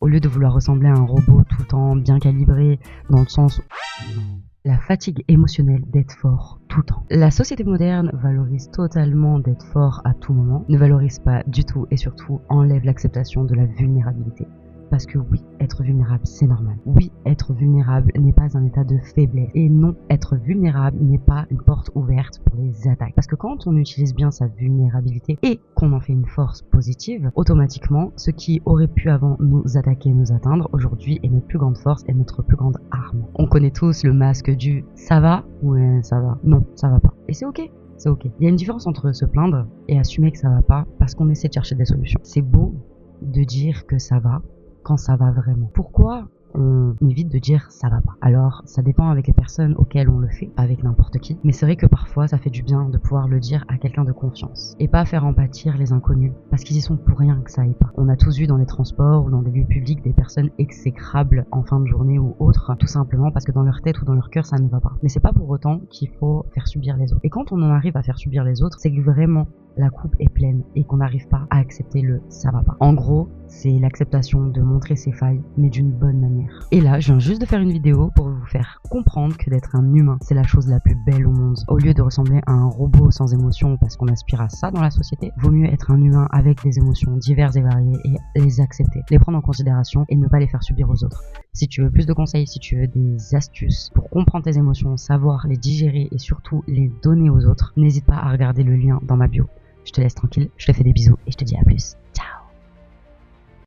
Au lieu de vouloir ressembler à un robot tout le temps bien calibré, dans le sens où la fatigue émotionnelle d'être fort tout le temps. La société moderne valorise totalement d'être fort à tout moment, ne valorise pas du tout et surtout enlève l'acceptation de la vulnérabilité. Parce que oui, être vulnérable, c'est normal. Oui, être vulnérable n'est pas un état de faiblesse. Et non, être vulnérable n'est pas une porte ouverte pour les attaques. Parce que quand on utilise bien sa vulnérabilité et qu'on en fait une force positive, automatiquement, ce qui aurait pu avant nous attaquer et nous atteindre, aujourd'hui est notre plus grande force et notre plus grande arme. On connaît tous le masque du « ça va ?» Ouais, ça va. Non, ça va pas. Et c'est ok. C'est ok. Il y a une différence entre se plaindre et assumer que ça va pas parce qu'on essaie de chercher des solutions. C'est beau de dire que ça va quand ça va vraiment. Pourquoi on évite de dire ça va pas? Alors, ça dépend avec les personnes auxquelles on le fait, pas avec n'importe qui. Mais c'est vrai que parfois, ça fait du bien de pouvoir le dire à quelqu'un de confiance. Et pas faire en pâtir les inconnus, parce qu'ils y sont pour rien que ça aille pas. On a tous vu dans les transports ou dans des lieux publics des personnes exécrables en fin de journée ou autre, tout simplement parce que dans leur tête ou dans leur cœur, ça ne va pas. Mais c'est pas pour autant qu'il faut faire subir les autres. Et quand on en arrive à faire subir les autres, c'est que vraiment, la coupe est pleine et qu'on n'arrive pas à accepter le ça va pas. En gros, c'est l'acceptation de montrer ses failles, mais d'une bonne manière. Et là, je viens juste de faire une vidéo pour vous faire comprendre que d'être un humain, c'est la chose la plus belle au monde. Au lieu de ressembler à un robot sans émotion parce qu'on aspire à ça dans la société, vaut mieux être un humain avec des émotions diverses et variées et les accepter, les prendre en considération et ne pas les faire subir aux autres. Si tu veux plus de conseils, si tu veux des astuces pour comprendre tes émotions, savoir les digérer et surtout les donner aux autres, n'hésite pas à regarder le lien dans ma bio. Je te laisse tranquille, je te fais des bisous et je te dis à plus. Ciao.